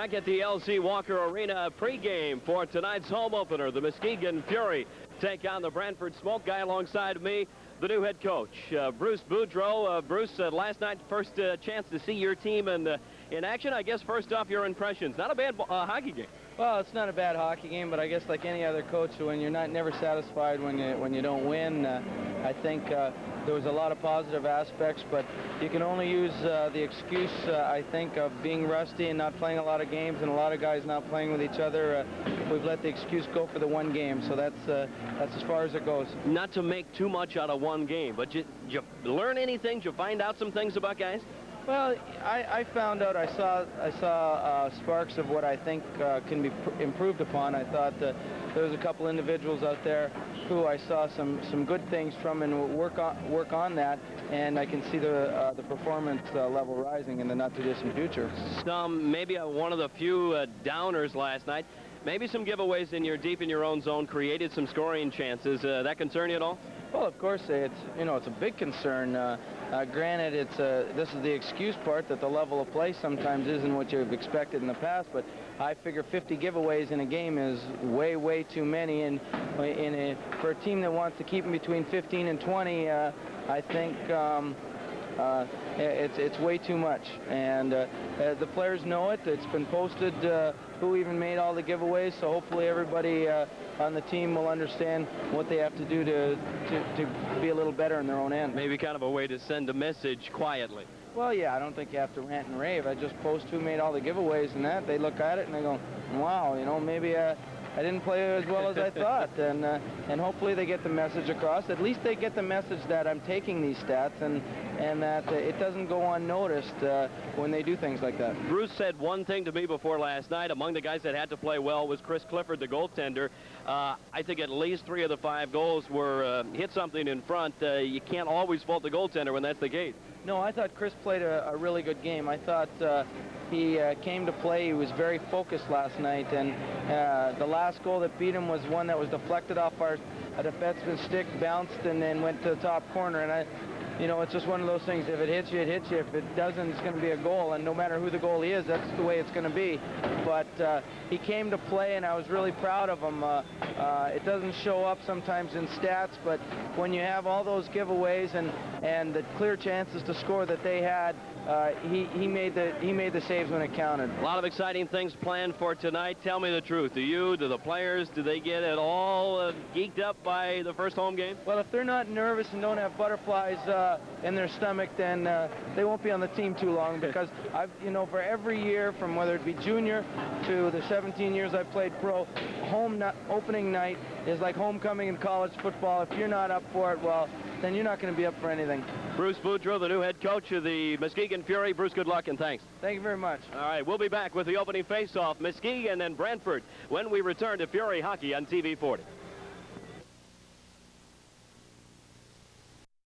back at the LC Walker Arena pregame for tonight's home opener. The Muskegon Fury take on the Brantford Smoke. Guy alongside of me, the new head coach, Bruce Boudreau. Bruce, last night, first chance to see your team in action. I guess first off, your impressions. Not a bad hockey game. Well, it's not a bad hockey game, but I guess like any other coach, when you're never satisfied when you don't win, I think there was a lot of positive aspects, but you can only use the excuse, I think, of being rusty and not playing a lot of games and a lot of guys not playing with each other. We've let the excuse go for the one game, so that's as far as it goes. Not to make too much out of one game, but did you learn anything? Did you find out some things about guys? Well, I found out, I saw sparks of what I think can be improved upon. I thought there was a couple individuals out there who I saw some good things from and work on that, and I can see the performance level rising in the not-too-distant future. Maybe one of the few downers last night. Maybe some giveaways deep in your own zone created some scoring chances. That concern you at all? Well, of course, it's a big concern. Granted, this is the excuse part that the level of play sometimes isn't what you've expected in the past, but I figure 50 giveaways in a game is way too many, and for a team that wants to keep them between 15 and 20, I think it's way too much, and the players know it. It's been posted who even made all the giveaways, so hopefully everybody on the team will understand what they have to do to be a little better in their own end. Maybe kind of a way to send a message quietly. Well, yeah, I don't think you have to rant and rave. I just post who made all the giveaways and that. They look at it and they go, wow, maybe I didn't play as well as I thought, and hopefully they get the message across. At least they get the message that I'm taking these stats and that it doesn't go unnoticed when they do things like that. Bruce said one thing to me before last night. Among the guys that had to play well was Chris Clifford, the goaltender. I think at least 3 of the 5 goals were hit something in front. You can't always fault the goaltender when that's the case. No, I thought Chris played a really good game. I thought he came to play. He was very focused last night, and the last goal that beat him was one that was deflected off a defenseman's stick, bounced, and then went to the top corner. And it's just one of those things. If it hits you, it hits you. If it doesn't, it's going to be a goal. And no matter who the goalie is, that's the way it's going to be. But he came to play, and I was really proud of him. It doesn't show up sometimes in stats, but when you have all those giveaways and the clear chances to score that they had, he made the saves when it counted. A lot of exciting things planned for tonight. Tell me the truth. Do the players, do they get at all geeked up by the first home game? Well, if they're not nervous and don't have butterflies in their stomach, then they won't be on the team too long, because for every year, from whether it be junior to the 17 years I played pro, opening night is like homecoming in college football. If you're not up for it, well, then you're not going to be up for anything. Bruce Boudreau, the new head coach of the Muskegon Fury. Bruce, good luck and thanks. Thank you very much. All right, we'll be back with the opening face-off, Muskegon and Brantford, when we return to Fury Hockey on TV 40.